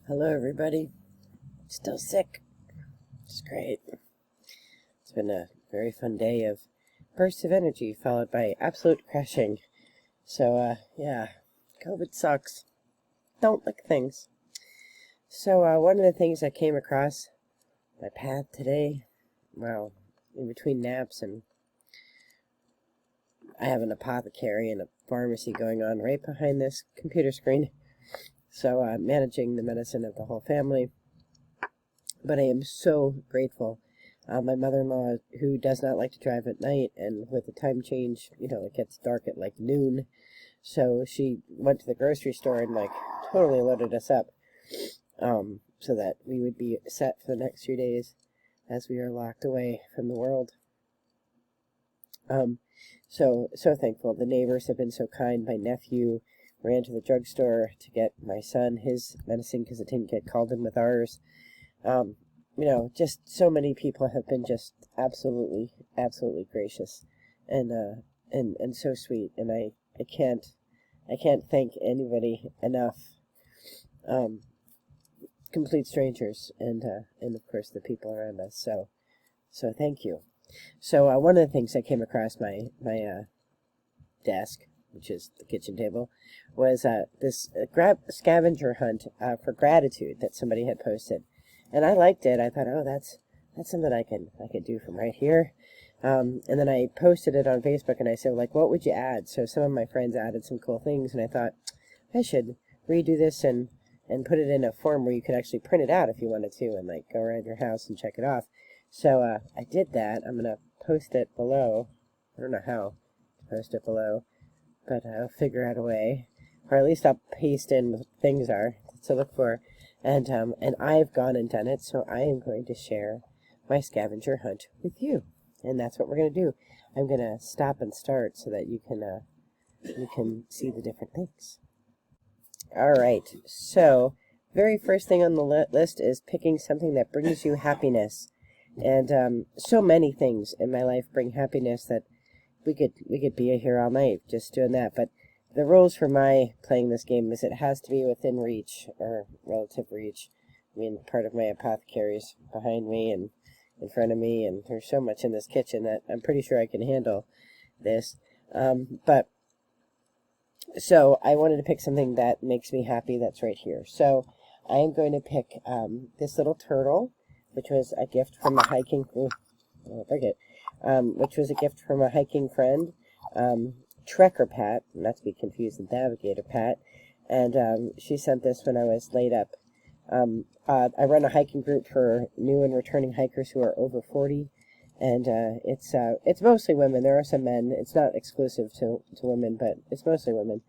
Hello, everybody. Still sick. It's great. It's been a very fun day of bursts of energy followed by absolute crashing. So, yeah, COVID sucks. Don't like things. So, one of the things I came across my path today, well, in between naps, and I have an apothecary and a pharmacy going on right behind this computer screen. So, managing the medicine of the whole family. But I am so grateful. My mother-in-law, who does not like to drive at night, and with the time change, it gets dark at like noon. So she went to the grocery store and totally loaded us up, so that we would be set for the next few days as we are locked away from the world. So thankful. The neighbors have been so kind. My nephew ran to the drugstore to get my son his medicine because it didn't get called in with ours. Just so many people have been just absolutely gracious and so sweet, and I can't thank anybody enough. Complete strangers and of course the people around us. So thank you. So one of the things I came across my desk, which is the kitchen table, was this scavenger hunt for gratitude that somebody had posted. And I liked it. I thought, oh, that's something I could do from right here. And then I posted it on Facebook, and I said, what would you add? So some of my friends added some cool things, and I thought, I should redo this and put it in a form where you could actually print it out if you wanted to, and go around your house and check it off. So I did that. I'm going to post it below. I don't know how to post it below, but I'll figure out a way. Or at least I'll paste in what things are to look for. And I've gone and done it, so I am going to share my scavenger hunt with you. And that's what we're going to do. I'm going to stop and start so that you can see the different things. All right, so very first thing on the list is picking something that brings you happiness. And so many things in my life bring happiness that we could be here all night just doing that. But the rules for my playing this game is it has to be within reach, or relative reach. I mean, part of my apothecary's behind me and in front of me, and there's so much in this kitchen that I'm pretty sure I can handle this. So I wanted to pick something that makes me happy that's right here. So I am going to pick this little turtle, which was a gift from a hiking... which was a gift from a hiking friend. Trekker Pat, not to be confused with Navigator Pat, and she sent this when I was laid up. I run a hiking group for new and returning hikers who are over 40, and it's mostly women. There are some men. It's not exclusive to women, but it's mostly women.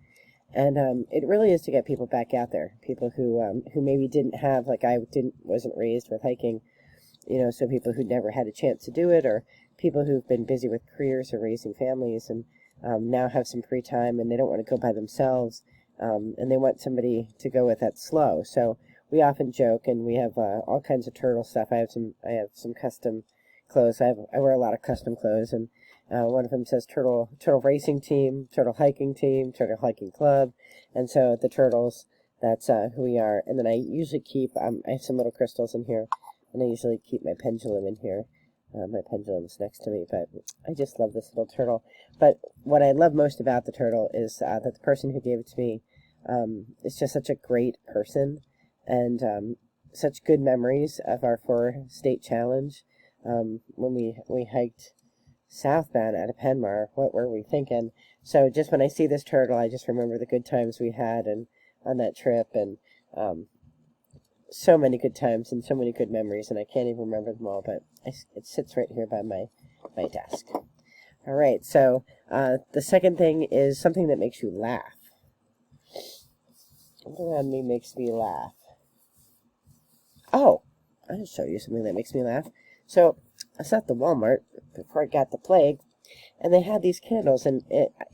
And it really is to get people back out there, people who maybe didn't have, wasn't raised with hiking, so people who never had a chance to do it, or people who've been busy with careers or raising families and now have some free time, and they don't want to go by themselves, and they want somebody to go with that's slow. So we often joke, and we have all kinds of turtle stuff. I have some custom clothes. I wear a lot of custom clothes, and one of them says turtle racing team, turtle hiking club, and so the turtles, that's who we are. And then I usually keep I have some little crystals in here, and I usually keep my pendulum in here. My pendulum's next to me, but I just love this little turtle. But what I love most about the turtle is that the person who gave it to me is just such a great person, and such good memories of our 4-state challenge. When we hiked southbound out of Penmar, what were we thinking? So just when I see this turtle, I just remember the good times we had and on that trip, and so many good times and so many good memories, and I can't even remember them all, but it sits right here by my desk. All right, so the second thing is something that makes you laugh. What around me makes me laugh? Oh, I'll show you something that makes me laugh. So I was at the Walmart before I got the plague, and they had these candles, and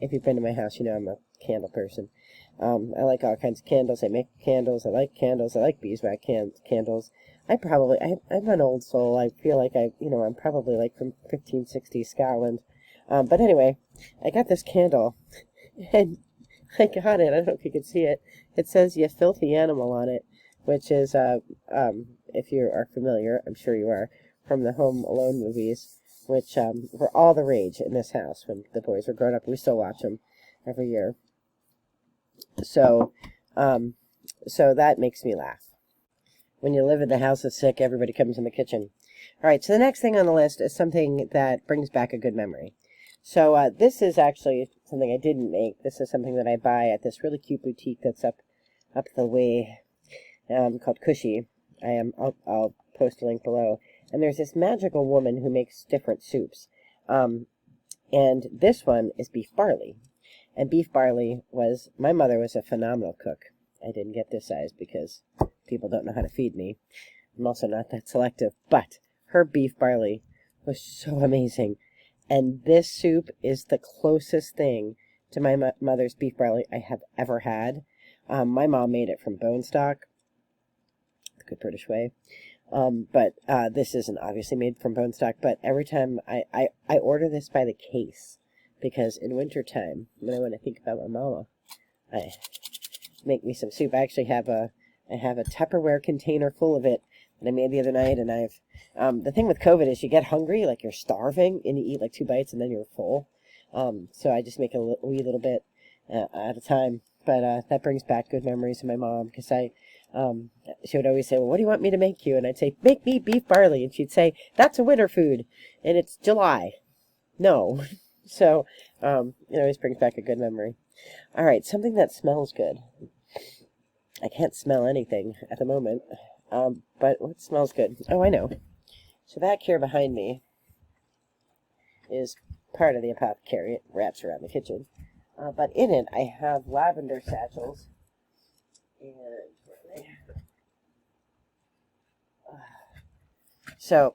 if you've been to my house, I'm a candle person. I like all kinds of candles. I make candles. I like candles. I like beeswax candles. I'm an old soul. I feel like I'm probably from 1560s Scotland. But anyway, I got this candle, and I got it. I don't know if you can see it. It says "You Filthy Animal" on it. which is, if you are familiar, I'm sure you are, from the Home Alone movies, which were all the rage in this house when the boys were growing up. We still watch them every year. So, so that makes me laugh. When you live in the house that's sick, everybody comes in the kitchen. All right, so the next thing on the list is something that brings back a good memory. So this is actually something I didn't make. This is something that I buy at this really cute boutique that's up the way, called Cushy. I'll post a link below. And there's this magical woman who makes different soups. And this one is beef barley. And beef barley my mother was a phenomenal cook. I didn't get this size because people don't know how to feed me. I'm also not that selective. But her beef barley was so amazing. And this soup is the closest thing to my mother's beef barley I have ever had. My mom made it from bone stock, the good British way. But this isn't obviously made from bone stock. But every time I order this by the case, because in wintertime, when I want to think about my mama, I make me some soup. I actually have a Tupperware container full of it that I made the other night, and I've the thing with COVID is you get hungry, like you're starving, and you eat like 2 bites and then you're full. So I just make a wee little bit at a time. But that brings back good memories of my mom, because she would always say, well, what do you want me to make you? And I'd say, make me beef barley. And she'd say, that's a winter food, and it's July. No. So it always brings back a good memory. All right, something that smells good. I can't smell anything at the moment, but what smells good? Oh, I know. So back here behind me is part of the apothecary. It wraps around the kitchen. But in it, I have lavender satchels. And so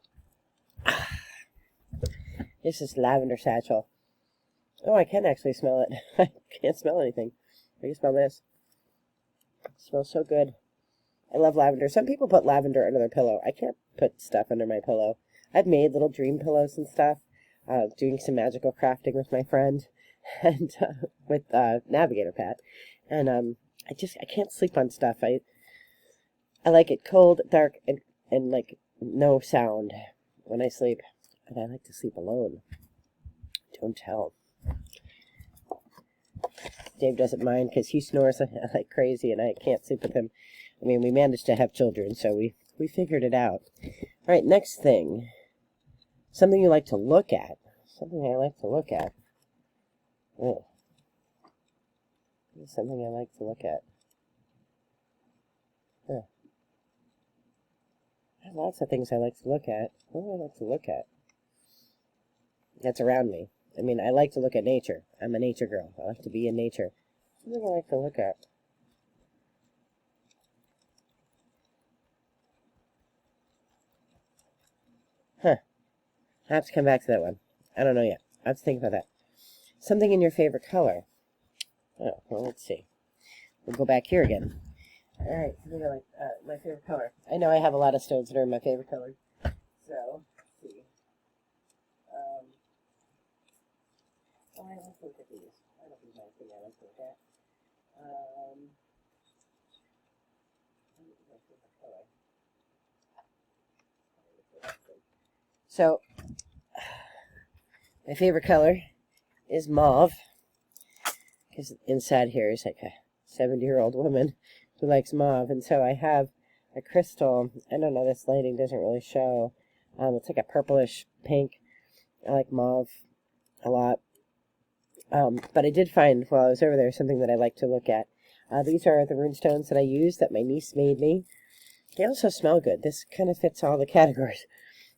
this is lavender satchel. Oh, I can actually smell it. I can't smell anything. I can smell this. It smells so good. I love lavender. Some people put lavender under their pillow. I can't put stuff under my pillow. I've made little dream pillows and stuff, doing some magical crafting with my friend, and with Navigator Pat. And I can't sleep on stuff. I like it cold, dark, and like no sound when I sleep. And I like to sleep alone. Don't tell. Dave doesn't mind because he snores like crazy, and I can't sleep with him. I mean, we managed to have children, so we figured it out. All right, next thing. Something you like to look at. Something I like to look at. Oh. Something I like to look at. Huh. I have lots of things I like to look at. What do I like to look at? That's around me. I mean, I like to look at nature. I'm a nature girl. I like to be in nature. Something I like to look at. Huh. I have to come back to that one. I don't know yet. I have to think about that. Something in your favorite color. Oh, well, let's see. We'll go back here again. All right, something I like, my favorite color. I know I have a lot of stones that are my favorite color. So, let's see. All right, let's look at these. I don't think anything I like to look at. So, my favorite color is mauve, because inside here is like a 70-year-old woman who likes mauve, and so I have a crystal. I don't know, this lighting doesn't really show. It's like a purplish pink. I like mauve a lot. But I did find, while I was over there, something that I like to look at. These are the runestones that I use that my niece made me. They also smell good. This kind of fits all the categories.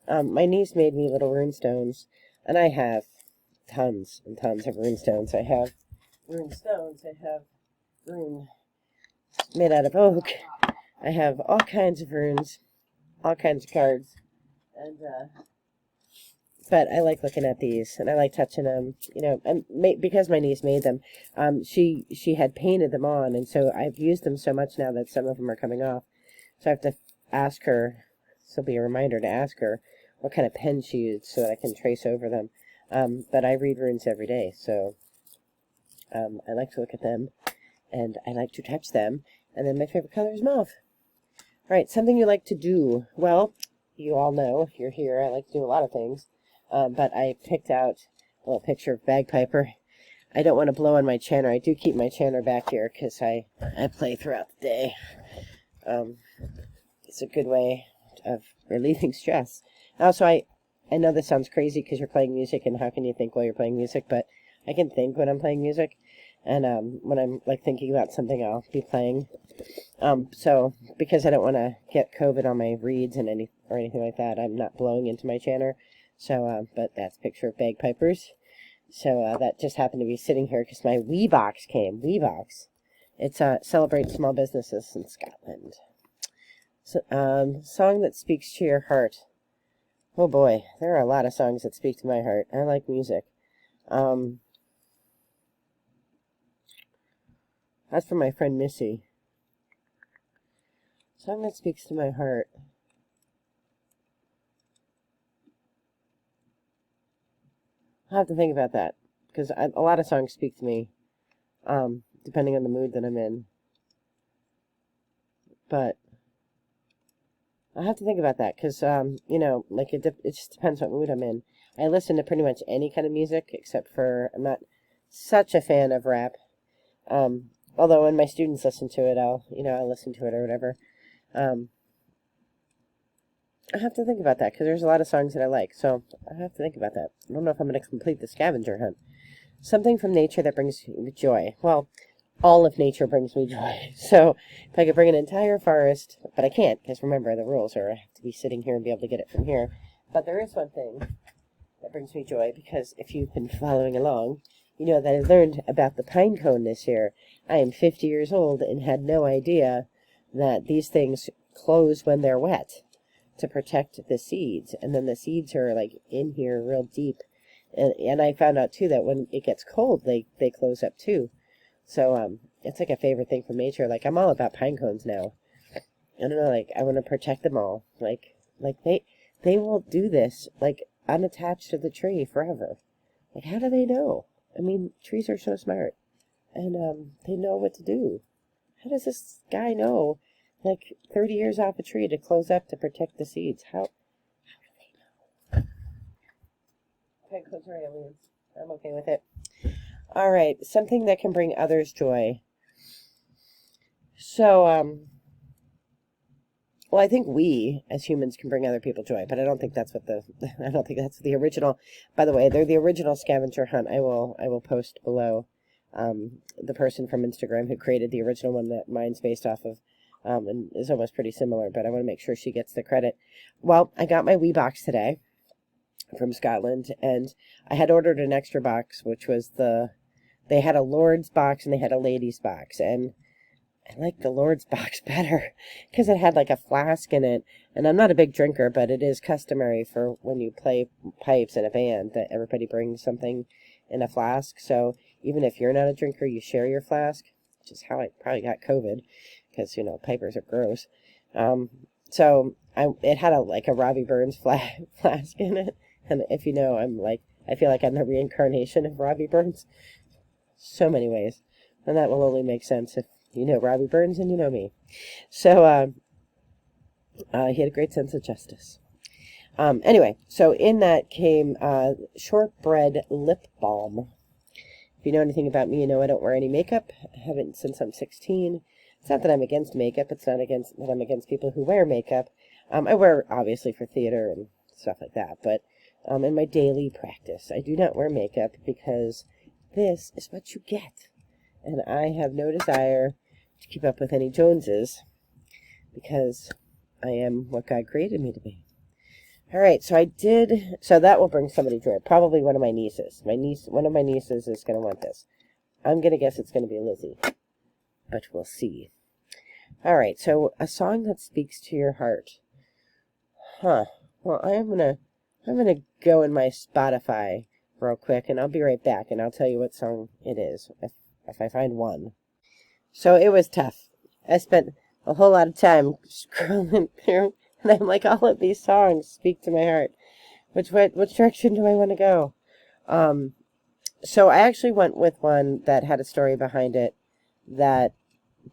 My niece made me little runestones, and I have tons and tons of runestones. I have runestones. I have rune made out of oak. I have all kinds of runes, all kinds of cards, and but I like looking at these, and I like touching them. You know, and because my niece made them, she had painted them on, and so I've used them so much now that some of them are coming off. So I have to ask her. This will be a reminder to ask her what kind of pen she used so that I can trace over them. But I read runes every day, so I like to look at them, and I like to touch them. And then my favorite color is mauve. Right, something you like to do. Well, you all know, if you're here, I like to do a lot of things. But I picked out a little picture of Bagpiper. I don't want to blow on my chanter. I do keep my chanter back here because I play throughout the day. It's a good way of relieving stress. Also, I know this sounds crazy because you're playing music, and how can you think while you're playing music? But I can think when I'm playing music, and when I'm like thinking about something, I'll be playing. So because I don't want to get COVID on my reeds and anything like that, I'm not blowing into my chanter. So, but that's a picture of Bagpipers. So that just happened to be sitting here because my Wee Box came. Wee Box. It's celebrate small businesses in Scotland. So, song that speaks to your heart. Oh boy, there are a lot of songs that speak to my heart. I like music. That's from my friend Missy. Song that speaks to my heart. I'll have to think about that, because a lot of songs speak to me, depending on the mood that I'm in. But I'll have to think about that, because, you know, like, it just depends what mood I'm in. I listen to pretty much any kind of music, except for, I'm not such a fan of rap. Although when my students listen to it, I'll listen to it or whatever. I have to think about that, because there's a lot of songs that I like, so I have to think about that. I don't know if I'm going to complete the scavenger hunt. Something from nature that brings me joy. Well, all of nature brings me joy. So if I could bring an entire forest, but I can't, because remember, the rules are I have to be sitting here and be able to get it from here. But there is one thing that brings me joy, because if you've been following along, you know that I learned about the pine cone this year. I am 50 years old and had no idea that these things close when they're wet to protect the seeds, and then the seeds are like in here real deep, and I found out too that when it gets cold they close up too. So it's like a favorite thing from nature. Like, I'm all about pine cones now. I don't know, like, I want to protect them all. Like they will do this like unattached to the tree forever. Like, how do they know? I mean, trees are so smart, and they know what to do. How does this guy know, like, 30 years off a tree to close up to protect the seeds? How do they know? Pine cones are aliens. I'm okay with it. All right, something that can bring others joy. So, well, I think we, as humans, can bring other people joy, but I don't think that's what I don't think that's the original. By the way, they're the original scavenger hunt. I will post below, the person from Instagram who created the original one that mine's based off of, and is almost pretty similar, but I want to make sure she gets the credit. Well, I got my Wee Box today from Scotland, and I had ordered an extra box, which was they had a Lord's box and they had a Lady's box, and I like the Lord's box better because it had like a flask in it, and I'm not a big drinker, but it is customary for when you play pipes in a band that everybody brings something in a flask. So even if you're not a drinker, you share your flask, which is how I probably got COVID, because, you know, pipers are gross. So it had a Robbie Burns flask in it, and if you know, I feel like I'm the reincarnation of Robbie Burns, so many ways, and that will only make sense if you know Robbie Burns and you know me. So he had a great sense of justice. Anyway, so in that came shortbread lip balm. If you know anything about me, you know I don't wear any makeup. I haven't since I'm 16. It's not that I'm against makeup. It's not that I'm against people who wear makeup. I wear, obviously, for theater and stuff like that. But in my daily practice, I do not wear makeup because this is what you get. And I have no desire to keep up with any Joneses because I am what God created me to be. All right, so that will bring somebody joy. Probably one of my nieces. One of my nieces is going to want this. I'm going to guess it's going to be Lizzie, but we'll see. All right, so a song that speaks to your heart. Huh. Well, I'm gonna go in my Spotify real quick, and I'll be right back, and I'll tell you what song it is if I find one. So it was tough. I spent a whole lot of time scrolling through, and I'm like, all of these songs speak to my heart. Which direction do I want to go? So I actually went with one that had a story behind it that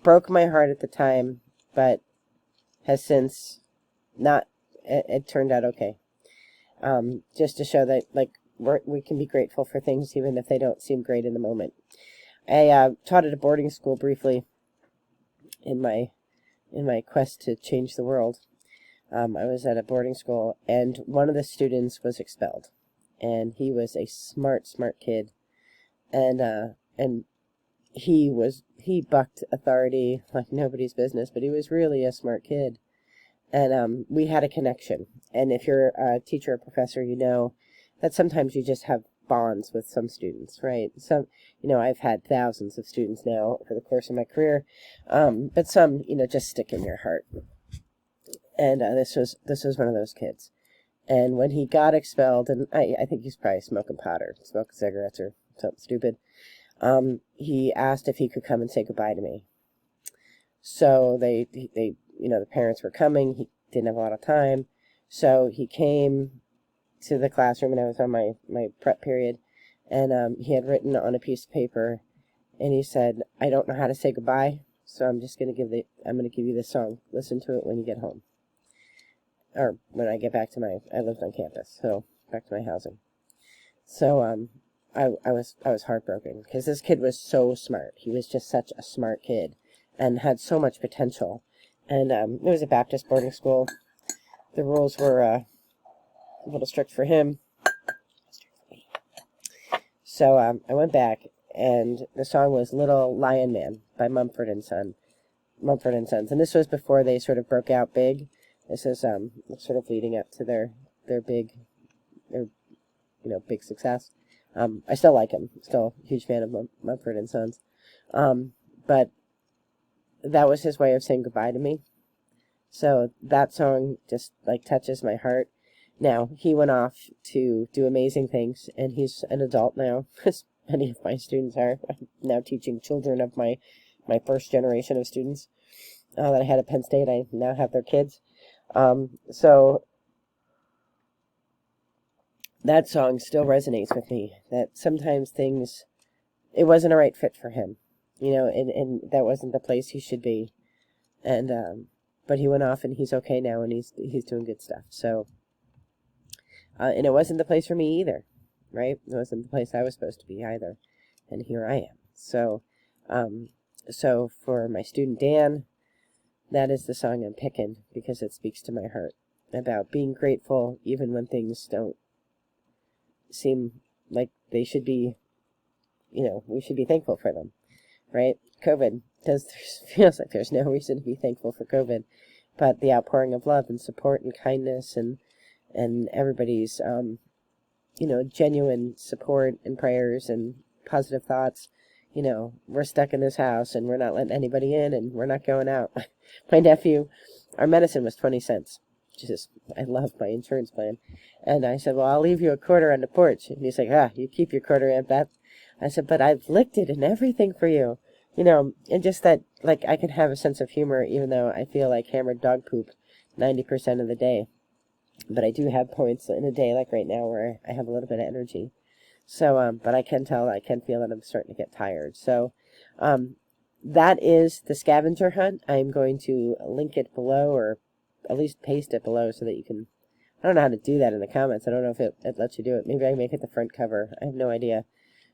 broke my heart at the time, but has since not, it turned out okay. Just to show that, like, we can be grateful for things even if they don't seem great in the moment. I taught at a boarding school briefly in my quest to change the world. I was at a boarding school, and one of the students was expelled, and he was a smart kid, and he bucked authority like nobody's business, but he was really a smart kid, and we had a connection. And if you're a teacher or professor, you know that sometimes you just have bonds with some students, right? Some, I've had thousands of students now over the course of my career, but some, just stick in your heart. And this was one of those kids. And when he got expelled, and I think he's probably smoking pot or smoking cigarettes or something stupid, he asked if he could come and say goodbye to me. So they the parents were coming. He didn't have a lot of time, so he came to the classroom, and I was on my prep period, and he had written on a piece of paper, and he said, "I don't know how to say goodbye, so I'm gonna give you this song. Listen to it when you get home, or when I get back to I lived on campus, so back to my housing." So I was heartbroken because this kid was so smart. He was just such a smart kid, and had so much potential. And it was a Baptist boarding school. The rules were a little strict for him. So I went back, and the song was "Little Lion Man" by Mumford and Sons. And this was before they sort of broke out big. This is sort of leading up to their big success. I still like him. Still a huge fan of Mumford and Sons. But that was his way of saying goodbye to me. So that song just like touches my heart. Now, he went off to do amazing things, and he's an adult now, as many of my students are. I'm now teaching children of my first generation of students that I had at Penn State. I now have their kids. So that song still resonates with me, that sometimes it wasn't a right fit for him, and that wasn't the place he should be. And, but he went off, and he's okay now, and he's doing good stuff. So, and it wasn't the place for me either, right? It wasn't the place I was supposed to be either. And here I am. So, so for my student Dan, that is the song I'm picking because it speaks to my heart about being grateful even when things don't seem like they should be, we should be thankful for them, right? COVID feels like there's no reason to be thankful for COVID, but the outpouring of love and support and kindness and everybody's, genuine support and prayers and positive thoughts. We're stuck in this house and we're not letting anybody in and we're not going out. My nephew, our medicine was 20 cents. I love my insurance plan. And I said, well, I'll leave you a quarter on the porch. And he's like, you keep your quarter, Aunt Beth. I said, but I've licked it and everything for you. And just that, like, I can have a sense of humor even though I feel like hammered dog poop 90% of the day. But I do have points in a day like right now where I have a little bit of energy. So, but I can feel that I'm starting to get tired. So, that is the scavenger hunt. I'm going to link it below, or at least paste it below so that you can, I don't know how to do that in the comments. I don't know if it lets you do it. Maybe I can make it the front cover. I have no idea.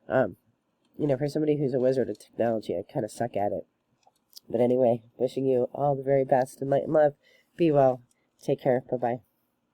For somebody who's a wizard of technology, I kind of suck at it. But anyway, wishing you all the very best in light and love. Be well. Take care. Bye-bye.